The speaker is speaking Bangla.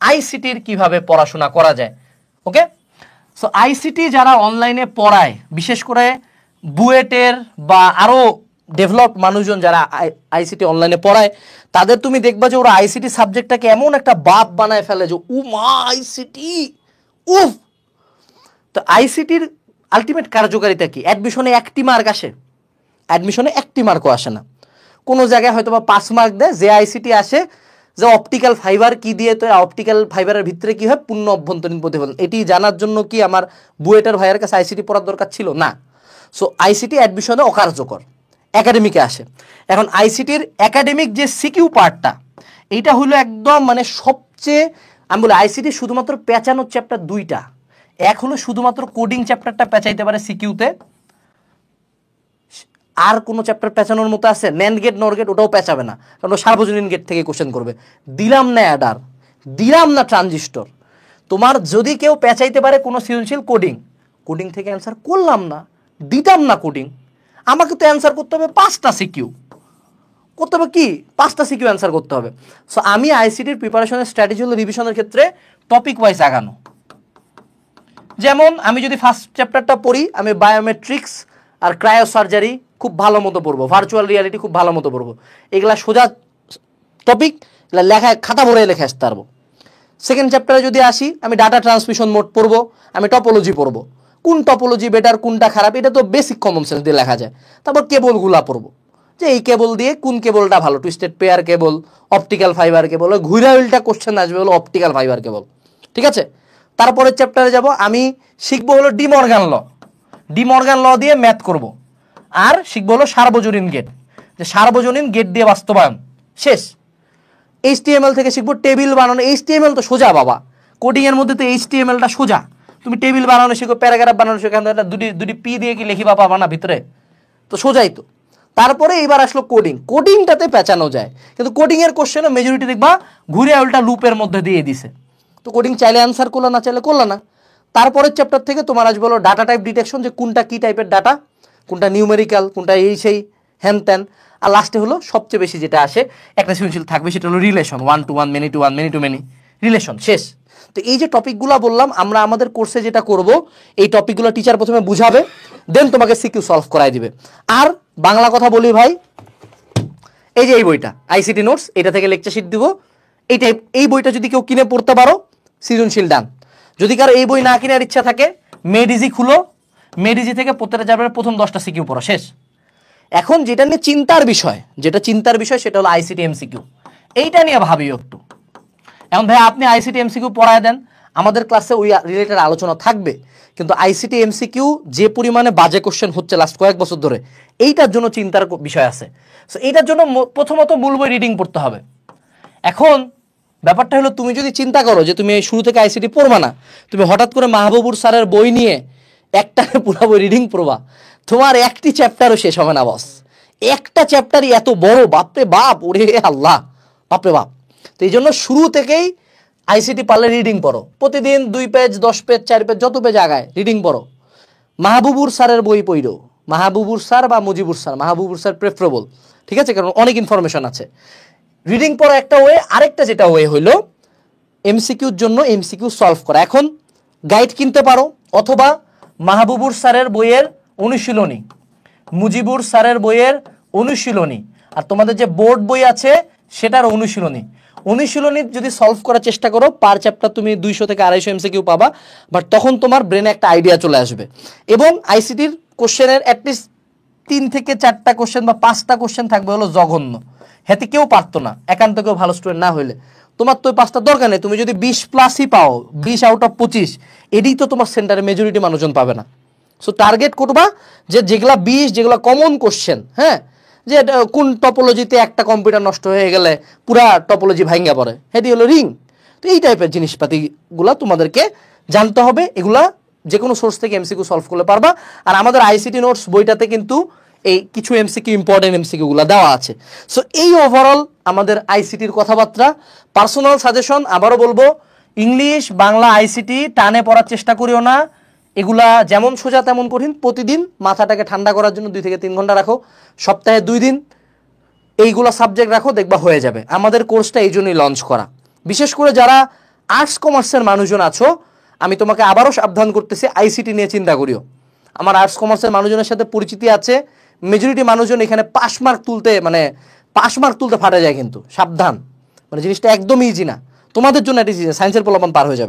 আইসিটির কিভাবে পড়াশোনা করা যায়। ওকে, সো আইসিটি যারা অনলাইনে পড়ায়, বিশেষ করে বুয়েটের বা আরও ডেভেলপ মানুষজন যারা আইসিটি অনলাইনে পড়ায়, তাদের তুমি দেখবা যে ওরা আইসিটি সাবজেক্টটাকে এমন একটা বাপ বানায় ফেলে যে উ মা আইসিটি উফ। তো আইসিটির আলটিমেট কার্যকারিতা কি? অ্যাডমিশনে 1টি মার্ক আসে, অ্যাডমিশনে 1টি মার্কও আসে না। কোনো জায়গায় হয়তো বা 5 মার্ক দেয়। যে আইসিটি আসে যে অপটিক্যাল ফাইবার কি দিয়ে, তো অপটিক্যাল ফাইবারের ভিতরে কি হয়, পূর্ণ অভ্যন্তরীণ প্রতিফলন। এটি জানার জন্য কি আমার বুয়েটের ভাইয়ের কাছে আইসিটি পড়ার দরকার ছিল? না। সো আইসিটি অ্যাডমিশনে অকার্যকর, একাডেমিকে আসে। এখন আইসিটির একাডেমিক যে সিকিউ পার্টটা, এইটা হলো একদম মানে সবচেয়ে, আমি বলি আইসিটি শুধুমাত্র পেঁচানোর চ্যাপ্টার 2টা। এক হলো শুধুমাত্র কোডিং চ্যাপ্টারটা পেঁচাইতে পারে সিকিউতে, আর কোনো চ্যাপ্টার পেঁচানোর মতো আছে? ন্যান্ড গেট, নর গেট ওটাও পেঁচাবে না, কারণ সার্বজনীন গেট থেকে কোশ্চেন করবে। দিলাম না অ্যাডার, দিলাম না ট্রানজিস্টর। তোমার যদি কেউ পেঁচাইতে পারে কোনো সৃজনশীল কোডিং, কোডিং থেকে অ্যান্সার করলাম না, দিতাম না কোডিং, আমাকে তো অ্যান্সার করতে হবে 5টা সিকিউ, করতে হবে কি 5টা সিকিউ অ্যান্সার করতে হবে। সো আমি আইসিটির প্রিপারেশনের স্ট্র্যাটেজি হলো রিভিশনের ক্ষেত্রে টপিক ওয়াইজ আগানো। যেমন আমি যদি ফার্স্ট চ্যাপ্টারটা পড়ি, আমি বায়োমেট্রিক্স আর ক্রায়োসার্জারি খুব ভালো মতো পড়বো, ভার্চুয়াল রিয়ালিটি খুব ভালো মতো পড়বো। এগুলা সোজা টপিক, লেখায় খাতা ভরে লেখা আসতে পারবো। সেকেন্ড চ্যাপ্টারে যদি আসি, আমি ডাটা ট্রান্সমিশন মোড পড়বো, আমি টপোলজি পড়বো, কোন টপোলজি বেটার কোনটা খারাপ এটা তো বেসিক কমন সেন্স দিয়ে লেখা যায়। তারপর কেবলগুলা পড়বো, যে এই কেবল দিয়ে কোন কেবলটা ভালো, twisted pair cable, optical fibre cable, ঘুরা উল্টা কোশ্চেন আসবে হলো অপটিক্যাল ফাইবার কেবল। ঠিক আছে, তারপরের চ্যাপ্টারে যাব, আমি শিখবো হলো ডিমর্গান ল, ডিমর্গান ল দিয়ে ম্যাথ করব। আর শিখবো হলো সার্বজনীন গেট, যে সার্বজনীন গেট দিয়ে বাস্তবায়ন শেষ। HTML থেকে শিখবো টেবিল বানানো। HTML তো সোজা বাবা, কোডিংয়ের মধ্যে তো HTMLটা সোজা। তুমি টেবিল বানানো শিখো, প্যারাগ্রাফ বানানো শিখো, দুটি পি দিয়ে কি লিখিবা পাবা না ভিতরে, তো সোজাই তো। তারপরে এবার আসলো কোডিং, কোডিংটাতে পেঁচানো যায়, কিন্তু কোডিংয়ের কোশ্চেনও মেজরিটি দেখবা ঘুরে উল্টা লুপের মধ্যে দিয়ে দিছে। তো কোডিং চাইলে অ্যান্সার করলো না, চাইলে করলো না। তারপরের চ্যাপ্টার থেকে তোমার আসবে হলো ডাটা টাইপ ডিটেকশন, যে কোনটা কী টাইপের ডাটা, কোনটা নিউমেরিক্যাল, কোনটা এই সেই হ্যান ত্যান। আর লাস্টে হলো সবচেয়ে বেশি যেটা আসে একটা সৃজনশীল থাকবে, সেটা হলো relation, 1 to 1, many to 1, many to many, relation শেষ। তো এই যে টপিকগুলো বললাম, আমরা আমাদের কোর্সে যেটা করব, এই টপিকগুলো টিচার প্রথমে বুঝাবে, দেন তোমাকে সিকিউ সলভ করাই দিবে। আর বাংলা কথা বলি ভাই, এই যে এই বইটা আইসিটি নোটস, এটা থেকে লেকচার শিট দিব। এই বইটা যদি কেউ কিনে পড়তে পারো, সৃজনশীল ডান। যদি কারো এই বই না কেনার ইচ্ছা থাকে, মেডিজি খুলো, মেডিজি থেকে প্রত্যেকটা চ্যাপ্টারের প্রথম 10টা সিকিউ পড়া শেষ। এখন যেটা নিয়ে চিন্তার বিষয়, সেটা হলো আইসিটি এমসিকিউ। এইটা নিয়ে ভাবি একটু। এখন ভাই আপনি আইসিটি এমসিকিউ পড়ায় দেন, আমাদের ক্লাসে ওই রিলেটেড আলোচনা থাকবে, কিন্তু আইসিটি এমসিকিউ যে পরিমাণে বাজে কোশ্চেন হচ্ছে লাস্ট কয়েক বছর ধরে, এইটার জন্য চিন্তার বিষয় আছে। সো এইটার জন্য প্রথমত মূল বই রিডিং পড়তে হবে। এখন ব্যাপারটা হলো, তুমি যদি চিন্তা করো যে তুমি শুরু থেকে আইসিটি পড়বা না, তুমি হঠাৎ করে মাহবুবুর স্যারের বই নিয়ে একটা পুরো বই রিডিং পড়বা, তোমার একটি চ্যাপ্টারও শেষ হবে না বস। একটা চ্যাপ্টারই এত বড়, বাপরে বাপ, ওরে আল্লাহ, বাপরে বাপ। তো এই জন্য শুরু থেকেই আইসিটি পারলে রিডিং পড়ো, প্রতিদিন 2 পেজ, 10 পেজ, 4 পেজ, যত পেজ আগায় রিডিং পড়ো। মাহবুবুর স্যারের বই পড়ো, মাহবুবুর স্যার বা Mujibur sir, Mahbubur sir preferable, ঠিক আছে, কারণ অনেক ইনফরমেশন আছে। রিডিং পড়া একটা ওয়ে, আরেকটা যেটা ওয়ে হইলো এমসিকিউর জন্য এমসিকিউ সলভ করা। এখন গাইড কিনতে পারো, অথবা মাহবুবুর স্যারের বইয়ের অনুশীলনী, মুজিবুর স্যারের বইয়ের অনুশীলনী, আর তোমাদের যে বোর্ড বই আছে সেটার অনুশীলনী যদি সলভ করার চেষ্টা করো, পার চ্যাপ্টার তুমি 200 থেকে 250 এমসিকিউ পাবা, বাট তখন তোমার ব্রেনে একটা আইডিয়া চলে আসবে। এবং আইসিটির কোশ্চেনের অ্যাটলিস্ট 3 থেকে 4টা কোশ্চেন বা 5টা কোশ্চেন থাকবে হলো জঘন্য, হেতে কেউ পারতো না, একান্ত কেউ ভালো স্টুডেন্ট না হইলে। তোমার তো 5টা দরকার নেই, তুমি যদি 20+ পাও, 20 out of 25, এটাই তো তোমার সেন্টারে মেজরিটি মানুষজন পাবে না। সো টার্গেট করবা যে যেগুলা 20, যেগুলো কমন কোশ্চেন, হ্যাঁ, যে কোন টপোলজিতে একটা কম্পিউটার নষ্ট হয়ে গেলে পুরা টপোলজি ভাঙ্গা পড়ে, সেটি হলো রিং। তো এই টাইপের জিনিসপাতিগুলা তোমাদেরকে জানতে হবে, এগুলা যে কোনো সোর্স থেকে এমসিকিউ সলভ করলে পারবা। আর আমাদের আইসিটি নোটস বইটাতে কিন্তু এই কিছু এমসিকিউ, ইম্পর্টেন্ট এমসিকিউগুলো দেওয়া আছে। সো এই ওভারঅল আমাদের আইসিটির কথাবার্তা। পার্সোনাল সাজেশন আবারও বলবো, ইংলিশ, বাংলা, আইসিটি টানে পড়ার চেষ্টা করিও না, এগুলা যেমন সোজা তেমন কঠিন। প্রতিদিন মাথাটাকে ঠান্ডা করার জন্য 2 থেকে 3 ঘন্টা রাখো, সপ্তাহে 2 দিন এইগুলা সাবজেক্ট রাখো, দেখবা হয়ে যাবে। আমাদের কোর্সটা এই জন্যই লঞ্চ করা, বিশেষ করে যারা আর্টস কমার্সের মানুষজন আছো, আমি তোমাকে আবারও সাবধান করতেছি, আইসিটি নিয়ে চিন্তা করিও। আমার আর্টস কমার্সের মানুষজনের সাথে পরিচিতি আছে, মেজরিটি মানুষজন এখানে পাস মার্ক তুলতে ফাটা যায়, কিন্তু সাবধান, মানে জিনিসটা একদমই ইজি না। তোমাদের জন্য এটা ইজি, সায়েন্সের পোলাপান পার হয়ে যাবে।